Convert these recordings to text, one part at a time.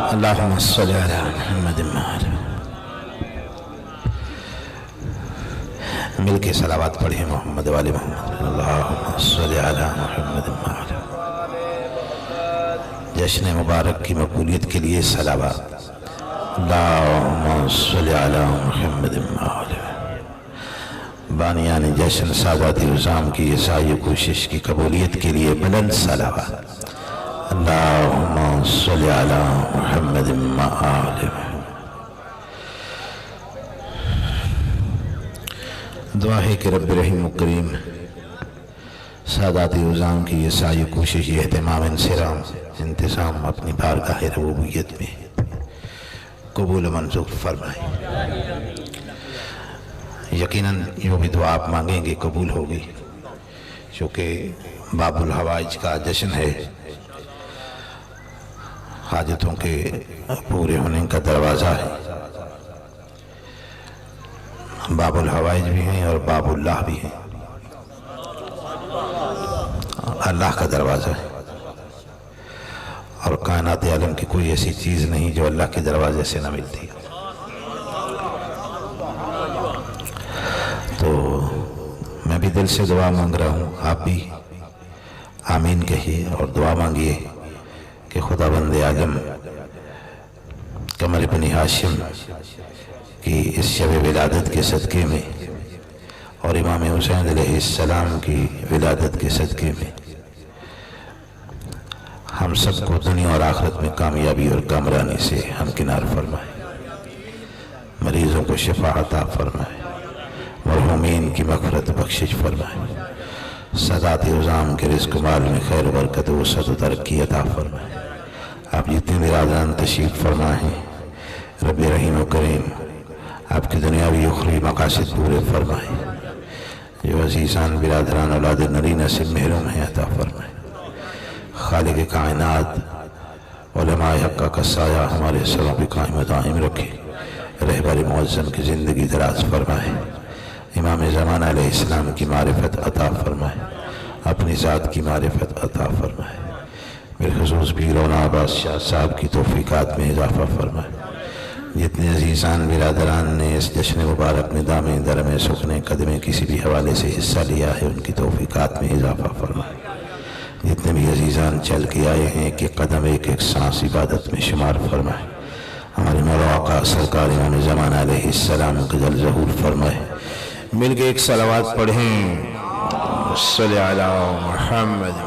اللہم صلی علی محمد مل کے صلوات پڑھیں محمد والی محمد اللہم صلی علی محمد جشن مبارک کی مقبولیت کے لیے صلوات اللہم صلی علی محمد بانیان جشن سادات عظام کی عیسائی کوشش کی قبولیت کے لیے بلند صلوات اللہم صلی علی محمد دعا ہے کہ رب رحیم و کریم سادات عظام کی عیسائی کوشش اہتمام انتظام اپنی بارگاہ ربوبیت میں قبول و منظور فرمائے یقیناً جو بھی دعا آپ مانگیں گے قبول ہوگی چونکہ باب الحوائج کا جشن ہے حاجتوں کے پورے ہونے کا دروازہ ہے باب الحوائج بھی ہیں اور باب اللہ بھی ہیں اللہ کا دروازہ ہے اور کائنات عالم کی کوئی ایسی چیز نہیں جو اللہ کے دروازے سے نہ ملتی تو میں بھی دل سے دعا مانگ رہا ہوں آپ بھی آمین کہیے اور دعا مانگیے کہ خدا بند عالم قمر بن ہاشم کی اس شب ولادت کے صدقے میں اور امام حسین علیہ السلام کی ولادت کے صدقے میں ہم سب کو دنیا اور آخرت میں کامیابی اور کامرانی سے ہمکنار فرمائے مریضوں کو شفا عطا فرمائے مرحومین کی مغفرت بخشش فرمائے سادات عظام کے رزق مال میں خیر و برکت وسعت و ترقی عطا فرمائے آپ جتنے برادران تشریف فرما ہیں رب رحیم و کریم آپ کی دنیاوی اخروی مقاصد پورے فرمائے جو عزیزان برادران اولاد نرینہ سے محروم ہیں عطا فرمائے خالق کائنات علماء حقہ کا سایہ ہمارے سروں پہ قائم و دائم رکھے رہبر معظم کی زندگی دراز فرمائے امام زمانہ علیہ السلام کی معرفت عطا فرمائے اپنی ذات کی معرفت عطا فرمائے بالخصوص پیرونا عباس شاہ صاحب کی توفیقات میں اضافہ فرمائے جتنے عزیزان برادران نے اس جشن مبارک میں دامیں درمیں سکنے قدمیں کسی بھی حوالے سے حصہ لیا ہے ان کی توفیقات میں اضافہ فرمائے جتنے بھی عزیزان چل کے آئے ہیں کہ قدم ایک ایک سانس عبادت میں شمار فرمائے ہمارے مولا آقا سرکار امام زمانہ علیہ السلام کا جل ظہور فرمائے مل کے ایک صلوات پڑھیں صلی علی محمد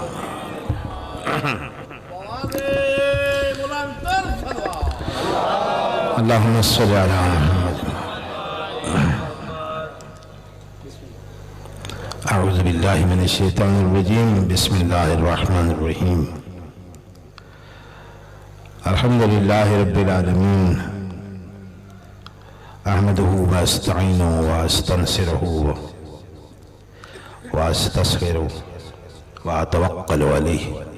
اللہم صلی علی محمد اعوذ باللہ من الشیطان الرجیم بسم اللہ الرحمن الرحیم الحمدللہ رب العالمین احمدہ واستعینہ واستنصرہ واستسخرہ واتوکل علیہ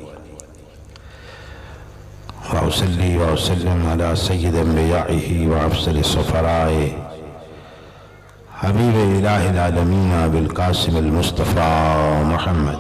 وأصلي وأسلم على سيد أنبيائه وأفضل السفراء حبيب إله العالمين بالقاسم المصطفى محمد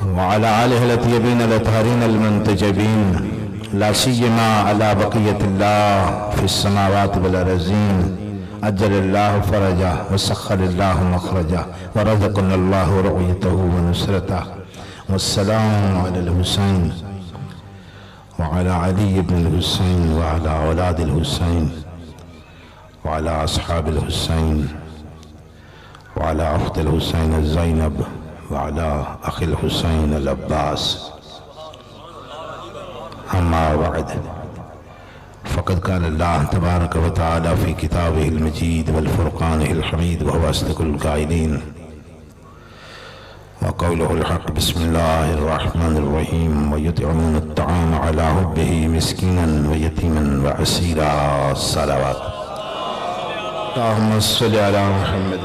وعلى آله الطيبين الأطهرين المنتجبين لا سيما على بقية الله في السماوات والأرضين عجل الله فرجه وسخر الله مخرجه ورزقنا الله رؤيته ونصرته والسلام على الحسين وعلى علي بن الحسين وعلى أولاد الحسين وعلى أصحاب الحسين وعلى أخت الحسين زينب وعلى أخي الحسين العباس أما بعد فقد قال الله تبارك وتعالى في كتابه المجيد والفرقان الحميد وهو أصدق القائلين وقوله الحق بسم الله الرحمن الرحيم ويطعمون الطعام على حبه مسكينا ويتيما وأسيرا الصلوات اللهم صل على محمد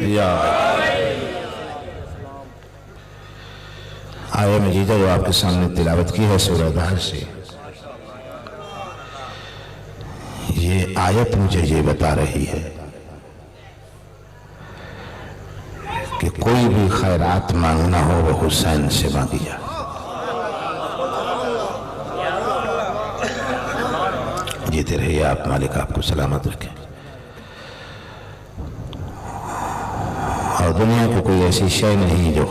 يا آیہ مجیدہ جو آپ کے سامنے تلاوت کی ہے سورہ دہر سے، یہ آیت مجھے یہ بتا رہی ہے کہ کوئی بھی خیرات مانگنا ہو وہ حسین سے مانگی جائے۔ جیتے رہیے آپ، مالک آپ کو سلامت رکھیں، اور دنیا کو کوئی ایسی شے نہیں جو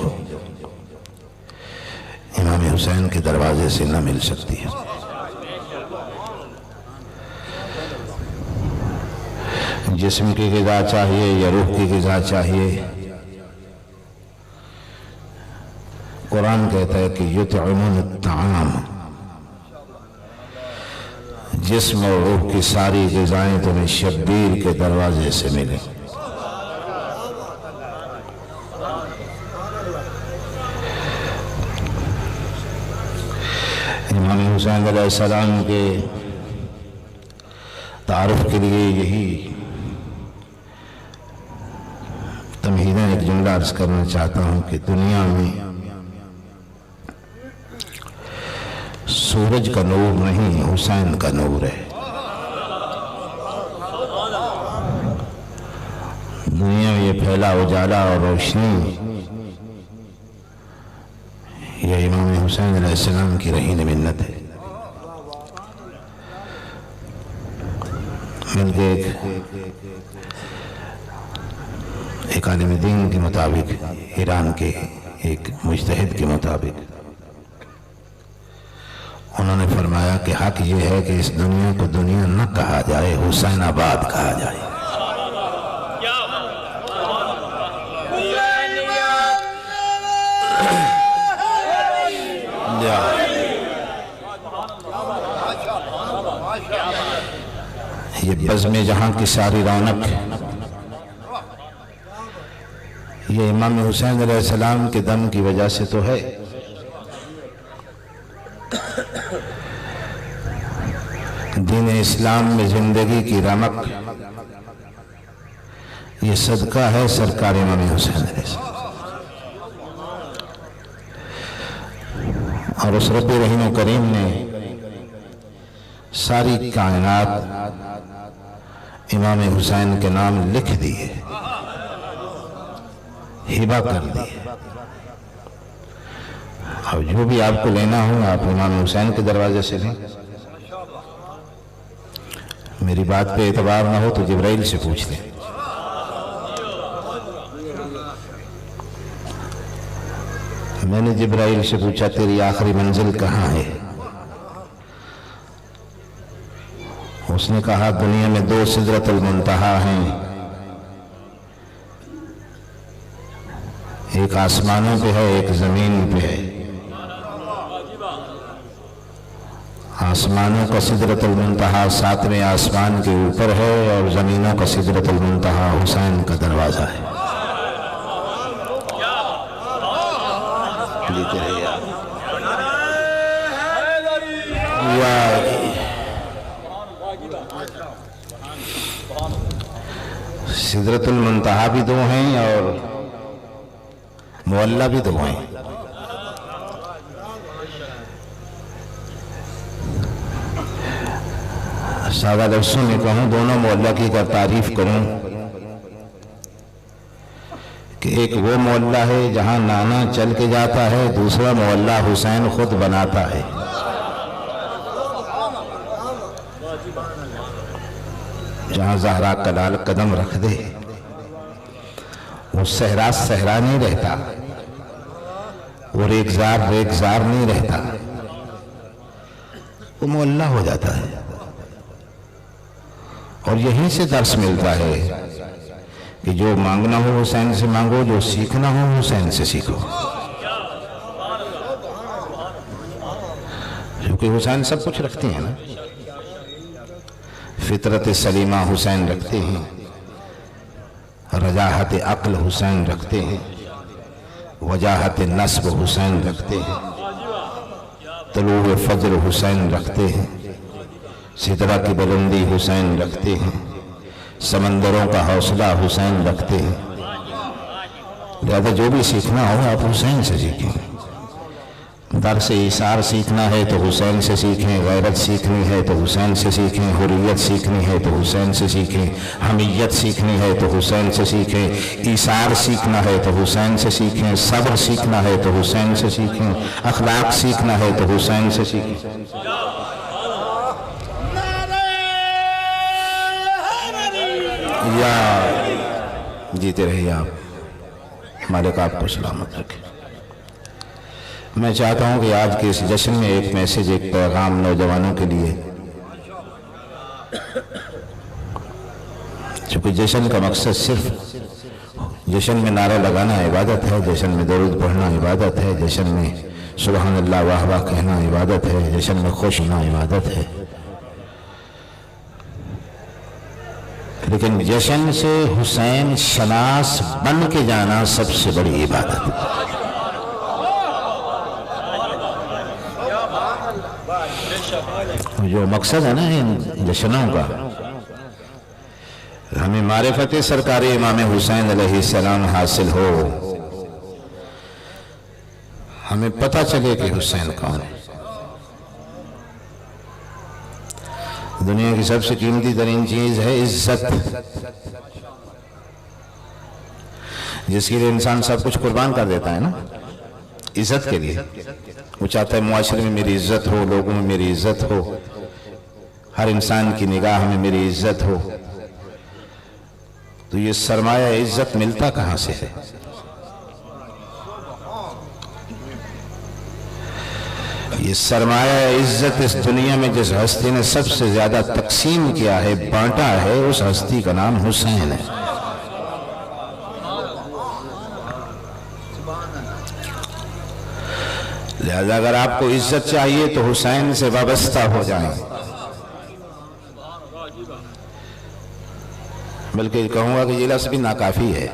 امام حسین کے دروازے سے نہ مل سکتی ہے۔ جسم کی غذا چاہیے یا روح کی غذا چاہیے، قرآن کہتا ہے کہ یطعمون الطعام، جسم اور روح کی ساری غذائیں تمہیں شبیر کے دروازے سے ملیں۔ امام حسین علیہ السلام کے تعارف کے لیے یہی تمہیداً ایک جملہ عرض کرنا چاہتا ہوں کہ دنیا میں سورج کا نور نہیں، حسین کا نور ہے۔ دنیا میں یہ پھیلا اجالا اور روشنی، یہ امام حسین علیہ السلام کی رہین منت ہے۔ بلکہ ایک عالم دین کے مطابق، ایران کے ایک مجتہد کے مطابق، انہوں نے فرمایا کہ حق یہ ہے کہ اس دنیا کو دنیا نہ کہا جائے، حسین آباد کہا جائے۔ یہ بزم جہاں کی ساری رونق یہ امام حسین علیہ السلام کے دم کی وجہ سے تو ہے۔ دین اسلام میں زندگی کی رمق یہ صدقہ ہے سرکار امام حسین علیہ السلام، اور اس رب رحیم و کریم نے ساری کائنات امام حسین کے نام لکھ دیے، ہبہ کر دیے۔ اب جو بھی آپ کو لینا ہو آپ امام حسین کے دروازے سے لیں۔ میری بات پہ اعتبار نہ ہو تو جبرائیل سے پوچھ لیں۔ میں نے جبرائیل سے پوچھا تیری آخری منزل کہاں ہے؟ اس نے کہا دنیا میں 2 سدرۃ المنتہا ہیں، ایک آسمانوں پہ ہے ایک زمین پہ ہے۔ آسمانوں کا سدرۃ المنتہا 7ویں آسمان کے اوپر ہے، اور زمینوں کا سدرۃ المنتہا حسین کا دروازہ ہے۔ سدرۃ المنتہا بھی 2 ہیں اور معلیٰ بھی 2 ہیں۔ سادہ لفظوں میں کہوں، دونوں معلیٰ کی اگر تعریف کروں کہ ایک وہ معلیٰ ہے جہاں نانا چل کے جاتا ہے، دوسرا معلیٰ حسین خود بناتا ہے۔ جہاں زہرا کا لال قدم رکھ دے وہ صحرا صحرا نہیں رہتا، وہ ریگزار ریگزار نہیں رہتا، وہ معلیٰ ہو جاتا ہے۔ اور یہیں سے درس ملتا ہے کہ جو مانگنا ہو حسین سے مانگو، جو سیکھنا ہو حسین سے سیکھو، کیونکہ حسین سب کچھ رکھتے ہیں نا۔ فطرت سلیمہ حسین رکھتے ہیں، رجاحت عقل حسین رکھتے ہیں، وجاہت نسب حسین رکھتے ہیں، طلوع فجر حسین رکھتے ہیں، سدرہ کی بلندی حسین رکھتے ہیں، سمندروں کا حوصلہ حسین رکھتے ہیں۔ لہذا جو بھی سیکھنا ہو آپ حسین سے سیکھیں۔ درس ایثار سیکھنا ہے تو حسین سے سیکھیں، غیرت سیکھنی ہے تو حسین سے سیکھیں، حریت سیکھنی ہے تو حسین سے سیکھیں، حمیت سیکھنی ہے تو حسین سے سیکھیں، ایثار سیکھنا ہے تو حسین سے سیکھیں، صبر سیکھنا ہے تو حسین سے سیکھیں، اخلاق سیکھنا ہے تو حسین سے سیکھیں۔ یا جیتے رہیے آپ، مالک آپ کو سلامت رکھے۔ میں چاہتا ہوں کہ آج کے اس جشن میں ایک میسج، ایک پیغام نوجوانوں کے لیے، چونکہ جشن کا مقصد صرف جشن میں نعرہ لگانا عبادت ہے، جشن میں درود پڑھنا عبادت ہے، جشن میں سبحان اللہ واہ واہ کہنا عبادت ہے، جشن میں خوش ہونا عبادت ہے، لیکن جشن سے حسین شناس بن کے جانا سب سے بڑی عبادت ہے۔ جو مقصد ہے نا ان جشنوں کا، ہمیں معرفت سرکار امام حسین علیہ السلام حاصل ہو، ہمیں پتہ چلے کہ حسین کون ہے۔ دنیا کی سب سے قیمتی ترین چیز ہے عزت، جس کے لیے انسان سب کچھ قربان کر دیتا ہے نا، عزت کے لیے۔ وہ چاہتا ہے معاشرے میں میری عزت ہو، لوگوں میں میری عزت ہو، ہر انسان کی نگاہ میں میری عزت ہو۔ تو یہ سرمایہ عزت ملتا کہاں سے ہے؟ یہ سرمایہ عزت اس دنیا میں جس ہستی نے سب سے زیادہ تقسیم کیا ہے، بانٹا ہے، اس ہستی کا نام حسین ہے۔ لہذا اگر آپ کو عزت چاہیے تو حسین سے وابستہ ہو جائیں، بلکہ کہوں گا کہ یہ لفظ بھی ناکافی ہے،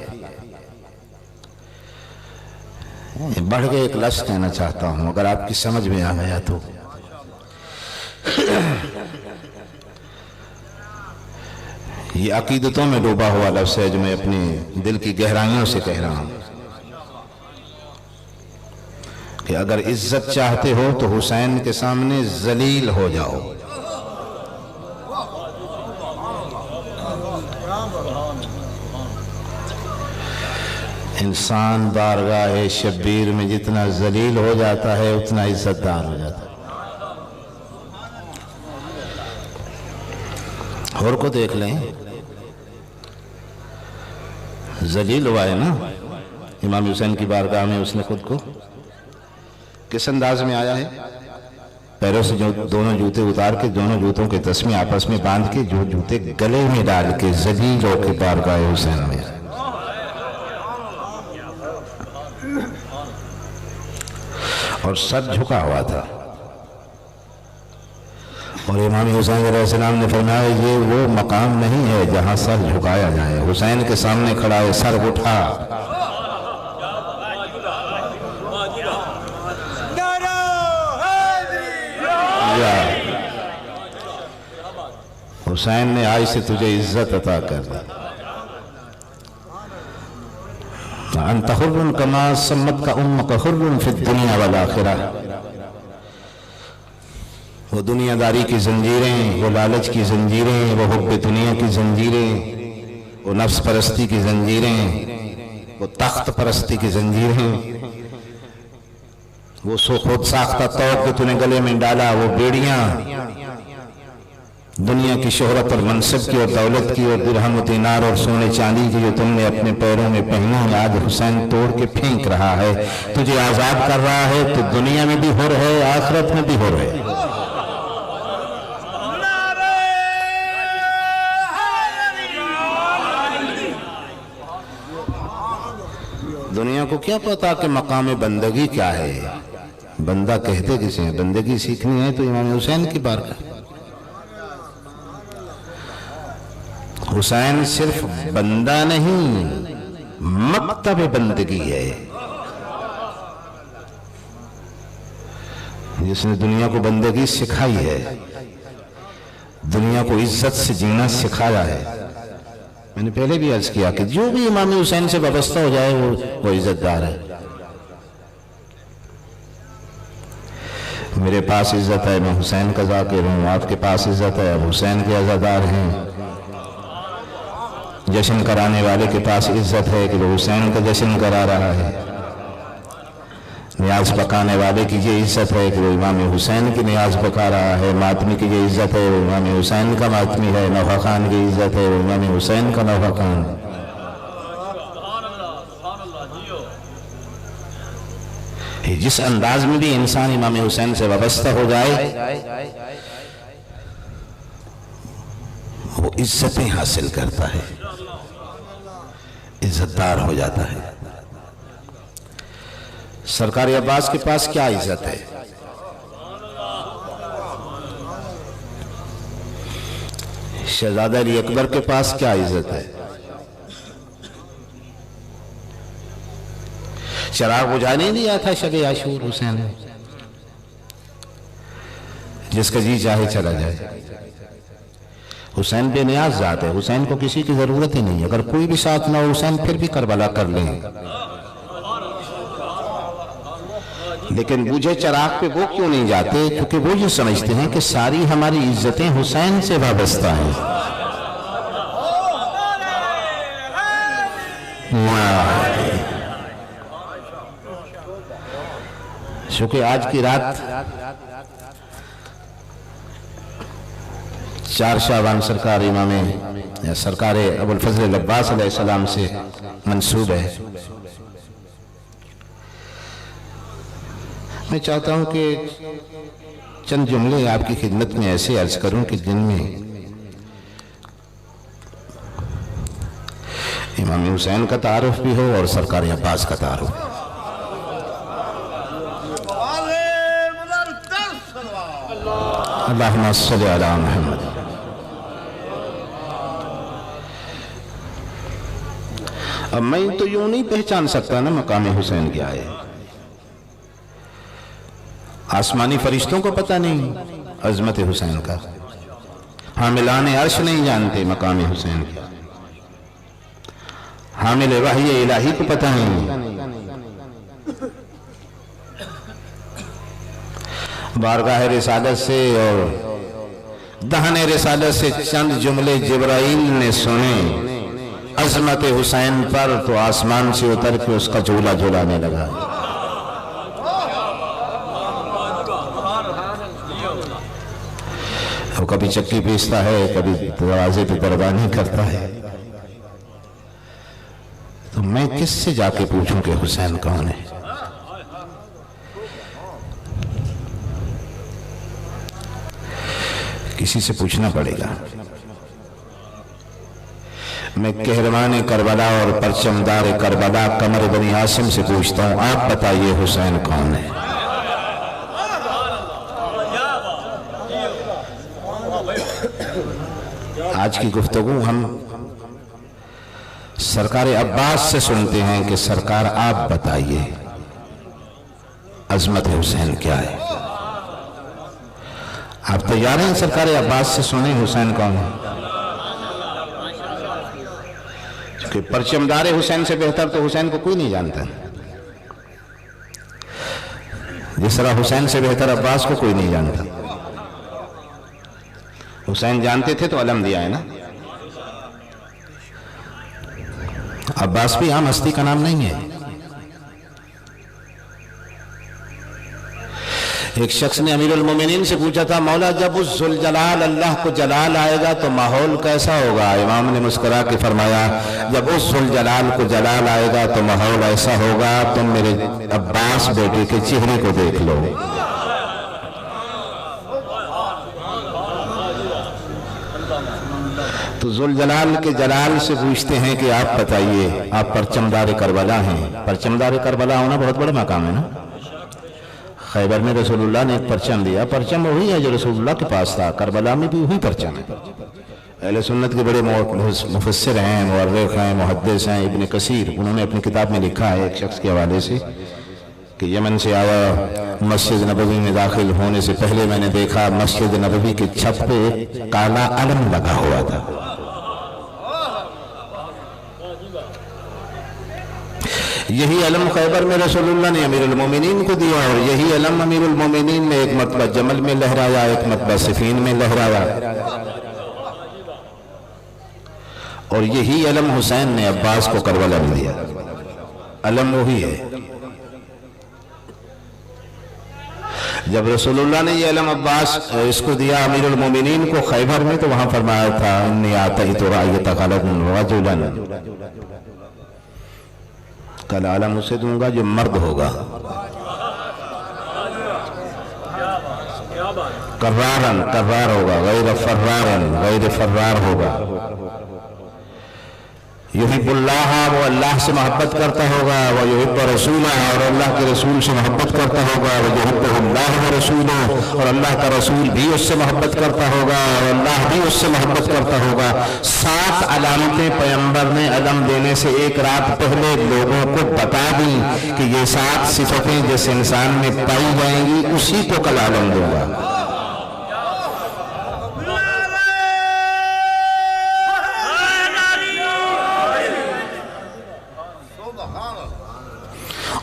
بڑھ کے ایک لفظ کہنا چاہتا ہوں، اگر آپ کی سمجھ میں آ گیا تو۔ یہ عقیدتوں میں ڈوبا ہوا لفظ ہے جو میں اپنی دل کی گہرائیوں سے کہہ رہا ہوں کہ اگر عزت چاہتے ہو تو حسین کے سامنے ذلیل ہو جاؤ۔ انسان بارگاہ شبیر میں جتنا ذلیل ہو جاتا ہے اتنا عزت دار ہو جاتا ہے۔ اور کو دیکھ لیں، ذلیل ہوا ہے نا امام حسین کی بارگاہ میں، اس نے خود کو کس انداز میں آیا ہے؟ پیروں سے دونوں جوتے اتار کے، دونوں جوتوں کے تسمے آپس میں باندھ کے، جو جوتے گلے میں ڈال کے ذلیل ہو کے بارگاہ حسین میں، اور سر جھکا ہوا تھا۔ اور امام حسین علیہ السلام نے فرمایا یہ وہ مقام نہیں ہے جہاں سر جھکایا جائے، حسین کے سامنے کھڑا ہے، سر اٹھا۔ حسین نے آج سے تجھے عزت عطا کر دی۔ انت حر کما سمت کا امک حر فی الدنیا والآخرہ۔ وہ دنیا داری کی زنجیریں، وہ لالچ کی زنجیریں، وہ حب دنیا کی زنجیریں، وہ نفس پرستی کی زنجیریں، وہ تخت پرستی کی زنجیریں، وہ خود ساختہ توق جو تو نے گلے میں ڈالا، وہ بیڑیاں، دنیا کی شہرت اور منصب کی اور دولت کی اور درہم و دینار اور سونے چاندی کی جو تم نے اپنے پیروں میں پہنی، آج حسین توڑ کے پھینک رہا ہے، تجھے آزاد کر رہا ہے، تو دنیا میں بھی حر ہے، آخرت میں بھی حر ہے۔ دنیا کو کیا پتا کہ مقام بندگی کیا ہے؟ بندہ کہتے کسے ہیں؟ بندگی سیکھنی ہے تو امام حسین کی بارگاہ۔ حسین صرف بندہ نہیں، مکتب بندگی ہے، جس نے دنیا کو بندگی سکھائی ہے، دنیا کو عزت سے جینا سکھایا ہے۔ میں نے پہلے بھی عرض کیا کہ جو بھی امام حسین سے وابستہ ہو جائے وہ عزت دار ہے۔ میرے پاس عزت ہے، میں حسین کا ذاکر ہوں، آپ کے پاس عزت ہے، اب حسین کے عزادار ہیں۔ جشن کرانے والے کے پاس عزت ہے کہ وہ حسین کا جشن کرا رہا ہے، نیاز پکانے والے کی یہ عزت ہے کہ وہ امام حسین کی نیاز پکا رہا ہے، ماتمی کی یہ عزت ہے وہ امام حسین کا ماتمی ہے، نوحہ خان کی عزت ہے وہ امام حسین کا نوحہ خان۔ جس انداز میں بھی انسان امام حسین سے وابستہ ہو جائے وہ عزتیں حاصل کرتا ہے، عزتدار ہو جاتا ہے۔ سرکار عباس کے پاس کیا عزت ہے؟ شہزادہ علی اکبر کے پاس کیا عزت ہے؟ چراغ بجھا نہیں دیا تھا شب عاشور حسین نے، جس کا جی چاہے چلا جائے۔ حسین بے نیاز ذات ہے، حسین کو کسی کی ضرورت ہی نہیں، اگر کوئی بھی ساتھ نہ ہو حسین پھر بھی کربلا کر لیں، لیکن بجھے چراغ پہ وہ کیوں نہیں جاتے؟ کیونکہ وہ یہ سمجھتے ہیں کہ ساری ہماری عزتیں حسین سے وابستہ ہیں۔ چونکہ آج کی رات 4 شعبان سرکار امام یا سرکار ابو الفضل عباس علیہ السلام سے منسوب ہے، میں چاہتا ہوں کہ چند جملے آپ کی خدمت میں ایسے عرض کروں کہ جن میں امام حسین کا تعارف بھی ہو اور سرکار عباس کا تعارف۔ اللہم صلی علی محمد۔ اب میں تو یوں نہیں پہچان سکتا نا مقام حسین کیا ہے، آسمانی فرشتوں کو پتہ نہیں عظمت حسین کا، حاملان عرش نہیں جانتے مقام حسین کیا، حامل وحی الہی کو پتہ نہیں۔ بارگاہ رسالت سے اور دہن رسالت سے چند جملے جبرائیل نے سنے عظمت حسین پر تو آسمان سے اتر کے اس کا جھولا جھولانے لگا۔ وہ کبھی چکی پیستا ہے، کبھی دروازے پہ دربانی کرتا ہے، تو میں کس سے جا کے پوچھوں کہ حسین کون ہے؟ کسی سے پوچھنا پڑے گا۔ میں کہروان کربلا اور پرچمدار کربلا قمر بنی عاصم سے پوچھتا ہوں، آپ بتائیے حسین کون ہے؟ آج کی گفتگو ہم سرکار عباس سے سنتے ہیں کہ سرکار آپ بتائیے عظمت حسین کیا ہے؟ آپ تیار ہیں سرکار عباس سے سنیں حسین کون ہے؟ کہ پرچمدار حسین سے بہتر تو حسین کو کوئی نہیں جانتا، جس طرح حسین سے بہتر عباس کو کوئی نہیں جانتا۔ حسین جانتے تھے تو علم دیا ہے نا، عباس بھی عام ہستی کا نام نہیں ہے۔ ایک شخص نے امیر المومنین سے پوچھا تھا، مولا جب اس ذوالجلال اللہ کو جلال آئے گا تو ماحول کیسا ہوگا؟ امام نے مسکرا کے فرمایا، جب اس ذوالجلال کو جلال آئے گا تو ماحول ایسا ہوگا، تم میرے عباس بیٹے کے چہرے کو دیکھ لو۔ تو ذوالجلال کے جلال سے پوچھتے ہیں کہ آپ بتائیے، آپ پرچمدار کربلا ہیں۔ پرچمدار کربلا ہونا بہت بڑا مقام ہے نا۔ خیبر میں رسول اللہ نے ایک پرچم دیا، پرچم وہی ہے جو رسول اللہ کے پاس تھا، کربلا میں بھی وہی پرچم ہے۔ اہل سنت کے بڑے مفسر ہیں، مورخ ہیں، محدث ہیں، ابن کثیر، انہوں نے اپنی کتاب میں لکھا ہے ایک شخص کے حوالے سے کہ یمن سے آیا، مسجد نبوی میں داخل ہونے سے پہلے میں نے دیکھا مسجد نبوی کی چھت پہ ایک کالا علم لگا ہوا تھا۔ یہی علم خیبر میں رسول اللہ نے امیر المومنین کو دیا، اور یہی علم امیر المومنین نے ایک مرتبہ جمل میں لہرایا، ایک مرتبہ صفین میں لہرایا، اور یہی علم حسین نے عباس کو کربلا میں دیا۔ علم وہی ہے۔ جب رسول اللہ نے یہ علم عباس اس کو دیا امیر المومنین کو خیبر میں، تو وہاں فرمایا تھا انی آتیت رعیت خلق رجلا، کل علم اسے دوں گا جو مرد ہوگا، کرار ہوگا، غیر فرار ہوگا، یحب اللہ، وہ اللہ سے محبت کرتا ہوگا، وہ یحب رسولہ، اور اللہ کے رسول سے محبت کرتا ہوگا، وہ یحب اللہ و رسولہ، اور اللہ کا رسول بھی اس سے محبت کرتا ہوگا، اور اللہ بھی اس سے محبت کرتا ہوگا۔ 7 علامتیں پیغمبر نے علم دینے سے ایک رات پہلے لوگوں کو بتا دی کہ یہ 7 صفتیں جس انسان میں پائی جائیں گی اسی کو کل علم دوں گا۔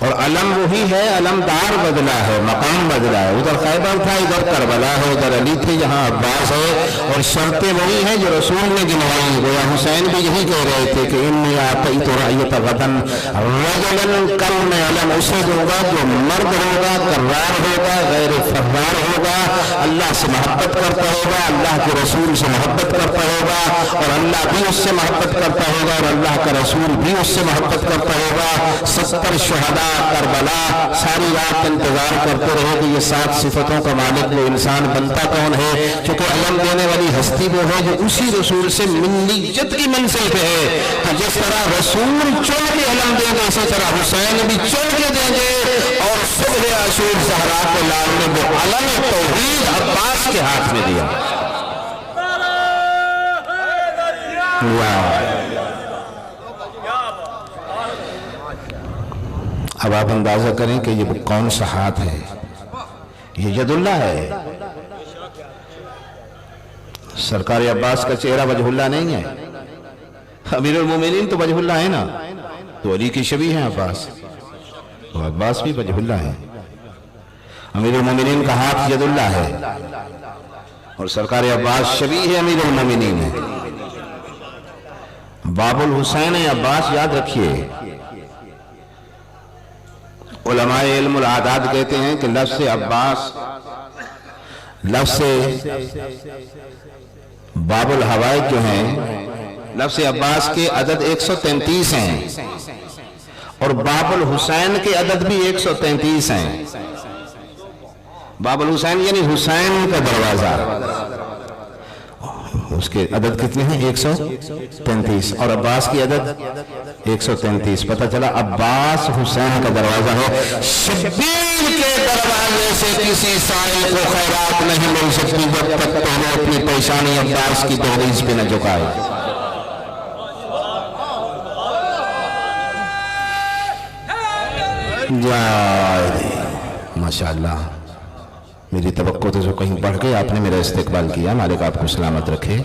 اور علم وہی ہے، علمدار بدلا ہے، مقام بدلا ہے۔ ادھر خیبر تھا، ادھر کربلا ہے، ادھر علی تھے، یہاں عباس ہے، اور شرطیں وہی ہیں جو رسول نے گنوائی۔ گویا حسین بھی یہی کہہ رہے تھے کہ انی آتیت رعیت غدا رجلا، کل میں علم اسے دوں گا جو مرد ہوگا، کرار ہوگا، غیر فرار ہوگا، اللہ سے محبت کرتا ہوگا، اللہ کے رسول سے محبت کرتا ہوگا، اور اللہ بھی اس سے محبت کرتا ہوگا، اور اللہ کا رسول بھی اس سے محبت کرتا ہوگا۔ 70 شہداء کربلا ساری رات انتظار کرتے رہے کہ یہ 7 صفتوں کا مالک وہ انسان بنتا کون ہے، چونکہ علم دینے والی ہستی وہ ہے جو اسی رسول سے ملیت کی منزل پہ ہے۔ تو جس طرح رسول چن کے علم دیں گے، اسی طرح حسین بھی چن کے دیں گے، اور صبح عاشور زہرا کے لال نے وہ علم توحید عباس کے ہاتھ میں دیا۔ اب آپ اندازہ کریں کہ یہ کون سا ہاتھ ہے، یہ ید اللہ ہے۔ سرکار عباس کا چہرہ وجہ اللہ نہیں ہے، امیر المومنین تو وجہ اللہ ہے نا، تو علی کی شبیہ ہے عباس، تو عباس بھی وجہ اللہ ہے۔ امیر المومنین کا ہاتھ ید اللہ ہے، اور سرکار عباس شبیہ ہے امیر المومنین ہے۔ باب الحسین عباس یاد رکھیے، علماء علم العادات کہتے ہیں کہ لفظ عباس، لفظ باب الحوائج جو ہیں، لفظ عباس کے عدد 133 ہیں، اور باب الحسین کے عدد بھی 133 ہیں۔ باب الحسین یعنی حسین کا دروازہ، اس کے عدد کتنے ہیں؟ 133، اور عباس کی عدد 133۔ پتہ چلا عباس حسین کا دروازہ ہے۔ شبیر کے دروازے سے کسی سائل کو خیرات نہیں مل سکتی جب تک پہلے اپنی پیشانی عباس کی دہلیز پہ نہ جھکائے۔ ماشاءاللہ، میری توقع تو جو کہیں بڑھ گئی، آپ نے میرا استقبال کیا، مالک آپ کو سلامت رکھے۔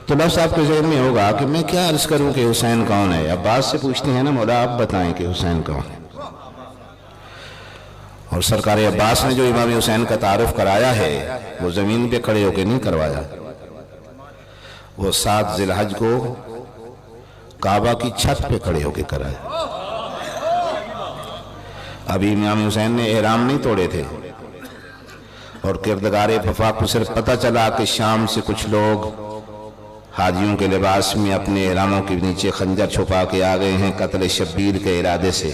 تو لفظ آپ کے ذہن میں ہوگا کہ میں کیا عرض کروں کہ حسین کون ہے؟ عباس سے پوچھتے ہیں نا، مولا آپ بتائیں کہ حسین کون ہے۔ اور سرکار عباس نے جو امام حسین کا تعارف کرایا ہے وہ زمین پہ کھڑے ہو کے نہیں کروایا، وہ 7 ذی الحج کو کعبہ کی چھت پہ کھڑے ہو کے کرایا۔ ابھی امام حسین نے احرام نہیں توڑے تھے، اور کردگار وفا کو صرف پتہ چلا کہ شام سے کچھ لوگ حاجیوں کے لباس میں اپنے احراموں کے نیچے خنجر چھپا کے آ گئے ہیں قتل شبیر کے ارادے سے،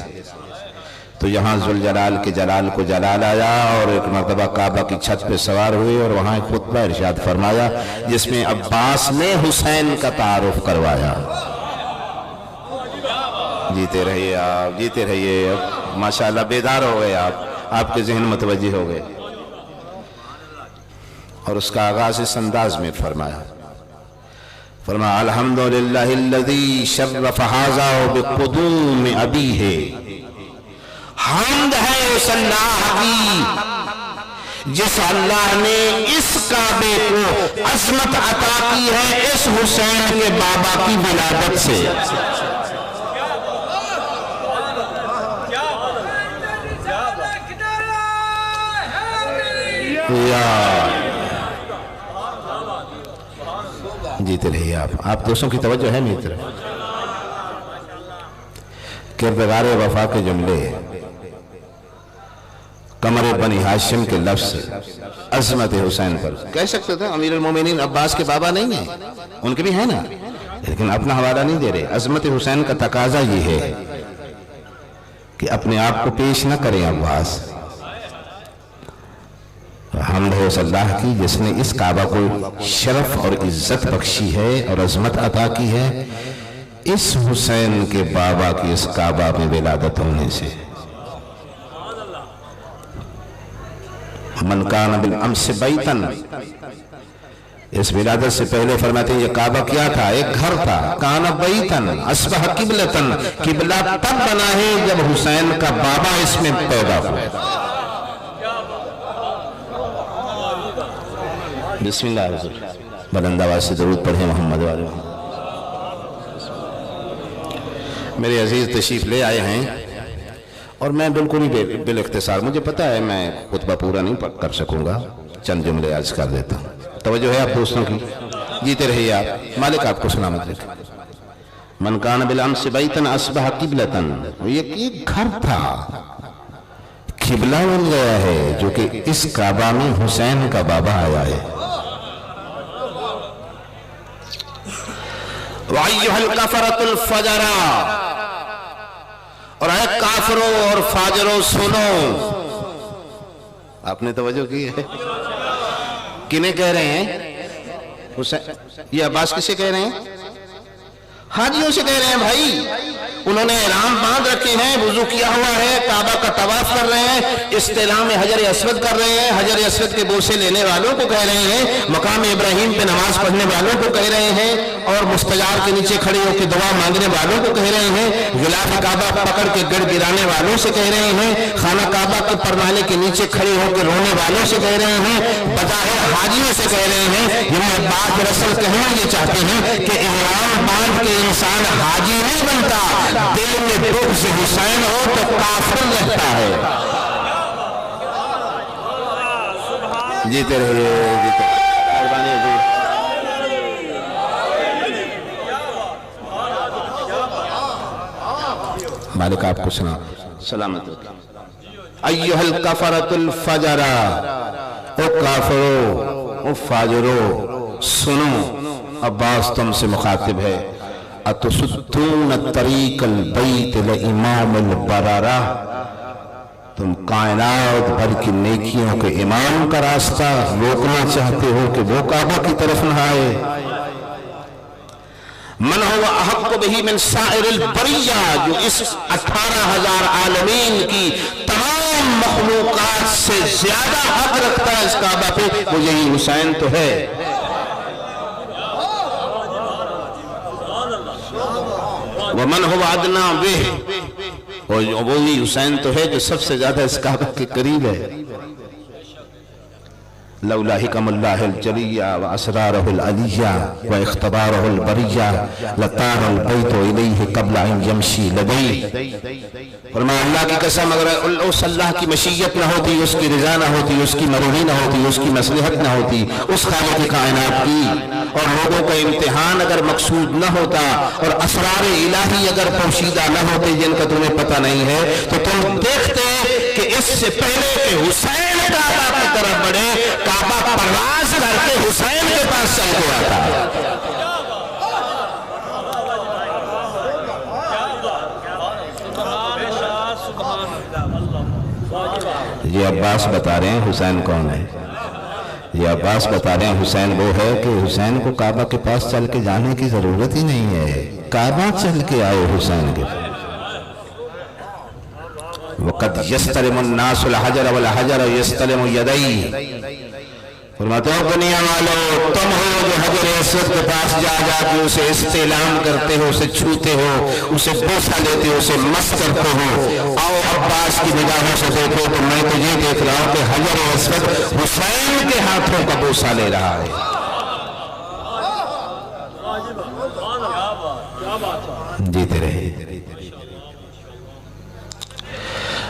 تو یہاں ذوالجلال کے جلال کو جلال آیا، اور ایک مرتبہ کعبہ کی چھت پہ سوار ہوئے، اور وہاں ایک خطبہ ارشاد فرمایا جس میں عباس نے حسین کا تعارف کروایا۔ جیتے رہیے آپ، جیتے رہیے، ماشاءاللہ بیدار ہو گئے آپ کے ذہن متوجہ ہو گئے۔ اور اس کا آغاز اس انداز میں فرمایا الحمدللہ الذی شرف ھذا بقدوم ابیہ، حمد ہے اس اللہ کی جس اللہ نے اس کعبے کو عظمت عطا کی ہے اس حسین کے بابا کی ولادت سے۔ جیتے رہیے آپ دوستوں کی توجہ ہے میری طرف. کردگار وفا کے جملے، قمر بنی ہاشم کے لفظ عظمت حسین پر کہہ سکتے تھے. امیر المومنین عباس کے بابا نہیں ہیں، ان کے بھی ہیں نا، لیکن اپنا حوالہ نہیں دے رہے. عظمت حسین کا تقاضا یہ ہے کہ اپنے آپ کو پیش نہ کریں عباس. حمد ہے اس اللہ کی جس نے اس کعبہ کو شرف اور عزت بخشی ہے اور عظمت عطا کی ہے اس حسین کے بابا کی اس کعبہ میں ولادت ہونے سے. من کان بالامس بیتن، اس ولادت سے پہلے فرماتے ہیں یہ کعبہ کیا تھا؟ ایک گھر تھا. کان بیتن اصبح قبلتن، قبلہ تب بنا ہے جب حسین کا بابا اس میں پیدا ہوا. بسم اللہ حضور. بلند آواز سے درود پڑھیں محمد والے. میرے عزیز تشریف لے آئے ہیں اور میں بالکل ہی بال اختصار، مجھے پتا ہے میں خطبہ پورا نہیں کر سکوں گا، چند جملے عرض کر دیتا ہوں. توجہ ہے آپ دوستوں کی، جیتے رہیے آپ. مالک آپ کو سلامت رکھے. من کان بالامس بیتن اصبح قبلتن، یہ گھر تھا، قبلہ بن گیا ہے جو کہ اس کعبہ میں حسین کا بابا آیا ہے. وَأَيُّهَا الْكَفَرَةُ الْفَجَرَا، اور اے کافروں اور فاجروں سنو. آپ نے توجہ کی ہے؟ کنہیں کہہ رہے ہیں؟ یہ عباس کسے کہہ رہے ہیں؟ حاجیوں سے کہہ رہے ہیں. بھائی انہوں نے احرام باندھ رکھے ہیں، وضو کیا ہوا ہے، کعبہ کا طواف کر رہے ہیں، استلام حجر اسود کر رہے ہیں، حجر اسود کے بوسے لینے والوں کو کہہ رہے ہیں، مقام ابراہیم پہ نماز پڑھنے والوں کو کہہ رہے ہیں، اور مستجار کے نیچے کھڑے ہو کے دعا مانگنے والوں کو کہہ رہے ہیں، غلاف کعبہ پکڑ کے گڑ گرانے والوں سے کہہ رہے ہیں، خانہ کعبہ کے پرنالے کے نیچے کھڑے ہو کے رونے والوں سے کہہ رہے ہیں، بظاہر حاجیوں سے کہہ رہے ہیں. یہ عباس دراصل کہنا یہ چاہتے ہیں کہ احرام باندھ کے انسان حاجی نہیں بنتا، دل میں بغض حسین ہو تو کافر رہتا ہے. جیتے رہیے، جیتے مہربانی حضور. مالک آپ کو سلامت رکھے. ایھا الکفرۃ الفجرا، او کافرو او فاجرو سنو. عباس تم سے مخاطب ہے. اتسدون طریق البیت لامام البررہ، تم کائنات بھر کی نیکیوں کے امام کا راستہ روکنا چاہتے ہو کہ وہ کعبہ کی طرف نہ آئے. من هو احق به من سائر البریہ، جو اس 18,000 عالمین کی تمام مخلوقات سے زیادہ حق رکھتا ہے اس کعبہ پہ، وہ یہی حسین تو ہے. ومن هو ادنى به، اور وہی حسین تو ہے جو سب سے زیادہ اس کعبہ کے قریب ہے. لولا حکم اللہ الجلیہ واسرارہ العلیہ واختبارہ البریہ لطار البیت الیہ قبل ان یمشی لدیہ. فرمایا اللہ کی قسم اگر اس اللہ کی مشیت نہ ہوتی، اس کی رضا نہ ہوتی، اس کی مرضی نہ ہوتی، اس کی مصلحت نہ ہوتی، اس خالق کائنات کی، اور لوگوں کا امتحان اگر مقصود نہ ہوتا، اور اسرار الہی اگر پوشیدہ نہ ہوتے جن کا تمہیں پتہ نہیں ہے، تو تم دیکھتے کہ اس سے پہلے کہ حسین کعبہ کی طرف بڑھے، کعبہ پرواز کر کے حسین کے پاس چل کے آتا. یہ عباس بتا رہے ہیں حسین کون ہے. یہ عباس بتا رہے ہیں حسین وہ ہے کہ حسین کو کعبہ کے پاس چل کے جانے کی ضرورت ہی نہیں ہے، کعبہ چل کے آئے حسین کے. وَقَدْ يَسْتَلِمُ النَّاسُ الْحَجَرَ وَالْحَجَرَ يَسْتَلِمُ يَدَيْهِ. فرماتے ہو دنیا والو، تم ہو جو حجر اسود کے پاس جا جا کے اسے استعلام کرتے ہو، اسے چھوتے ہو، اسے بوسہ لیتے ہو، اسے مس کرتے ہو. آؤ عباس کی نگاہوں سے دیکھو تو میں تو یہ دیکھ رہا ہوں کہ حجر اسود حسین کے ہاتھوں کا بوسہ لے رہا ہے. جیتے رہے.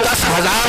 10,000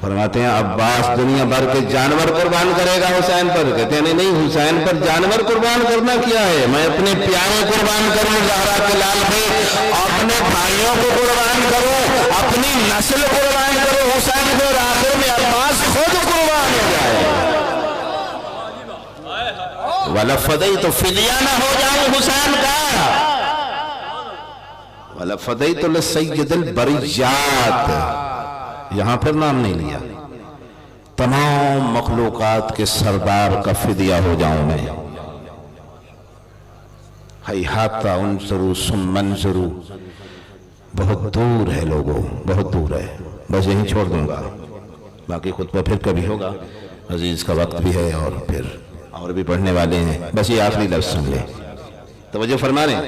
فرماتے ہیں عباس دنیا بھر کے جانور قربان کرے گا حسین پر؟ کہتے ہیں نہیں، حسین پر جانور قربان کرنا کیا ہے، میں اپنے پیارے قربان کروں زہرا کے لال پہ، اپنے بھائیوں کو قربان کروں، اپنی نسل قربان کروں حسین کو، اور آخر میں عباس خود قربان ہو جائے۔ وَلَفَدَيْتُ فِدیہ نہ ہو جاؤں حسین کا، وَلَفَدَيْتُ لِسَيِّدِ الْبَرِيَّاتِ، یہاں پر نام نہیں لیا، تمام مخلوقات کے سردار کا فدیہ ہو جاؤں میں۔ ہیہات انظروا ثم انظروا، بہت دور ہے لوگوں، بہت دور ہے، بس یہیں چھوڑ دوں گا، باقی خطبہ پھر کبھی ہوگا، عزیز کا وقت بھی ہے اور پھر اور بھی پڑھنے والے ہیں، بس یہ آخری لفظ سن لیں، توجہ فرما رہے ہیں۔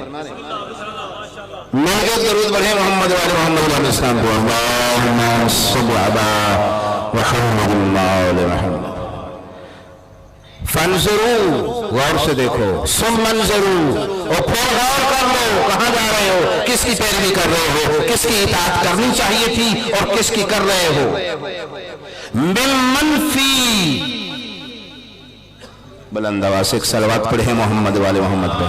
مل کے درود بڑھیں محمد والے محمد علیہ السلام کو، اللہم صل علی محمد وعلی محمد۔ فانظروا، غور سے دیکھو، ثم انظروا، اور پھر غور کر لو کہاں جا رہے ہو، کس کی پیروی کر رہے ہو، کس کی اطاعت کرنی چاہیے تھی اور کس کی کر رہے ہو۔ ممن فی، بلند آواز سے ایک صلوات پڑھیں محمد والے محمد پہ،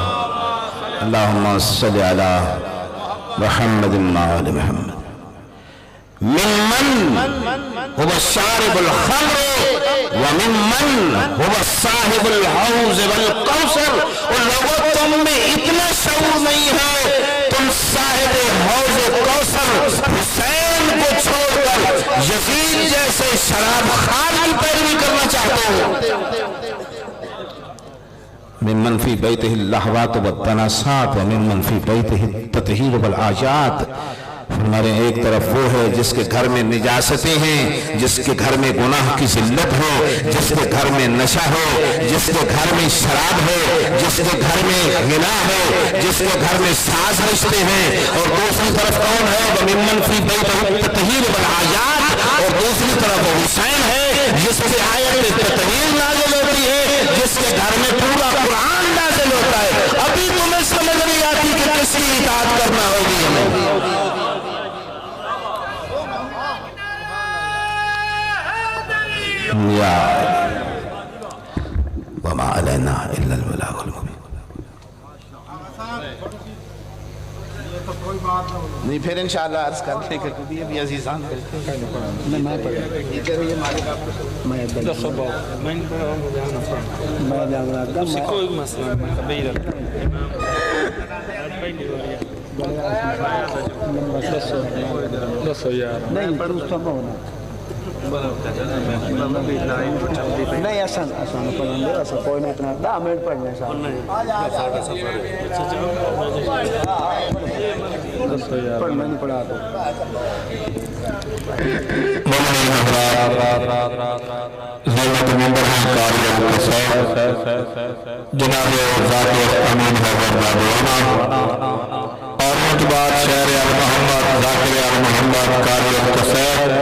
اللہم صل علی محمد وعلی محمد۔ ممن هو الشارب الخمر وممن هو صاحب الحوض والکوثر، اور لوگوں تم میں اتنا شعور نہیں ہے، تم صاحب حوض کوثر حسین کو چھوڑ کر یزید جیسے شراب خار کی پیروی کرنا چاہتے ہو۔ ممن فی بیتہ اللہوات والتناسات وممن فی بیتہ التطہیر والآجات، ہمارے ایک طرف وہ ہے جس کے گھر میں نجاستیں ہیں، جس کے گھر میں گناہ کی ذلت ہو، جس کے گھر میں نشہ ہو، جس کے گھر میں شراب ہے، جس کے گھر میں غنا ہے، جس کے گھر میں ساز رشتے ہیں، اور دوسری طرف کون ہے؟ وممن فی بیتہ التطہیر والآجات، اور دوسری طرف وہ حسین ہے جس کے آیت تطہیر نازل ہوتی ہے، جس کے گھر میں پورا قرآن نازل ہوتا ہے۔ ابھی تمہیں سمجھ نہیں آتی کہ کس کی اطاعت کرنا ہوگی ہمیں۔ یا وما علینا الا البلاغ المبین۔ نہیں پھر انشاءاللہ عرض کرنے کے لیے بھی عزیزان کرتے ہیں۔ میں پڑھیں یہ مالک آپ کو میں کوئی مسئلہ نہیں نہیں آسان پڑھیں گے، ایسا کوئی نہیں، اتنا 10 منٹ پڑھنے پڑھنا نہیں پڑھا تو جناب اور متباد شہر محمد ذاکر محمد قاری القصیر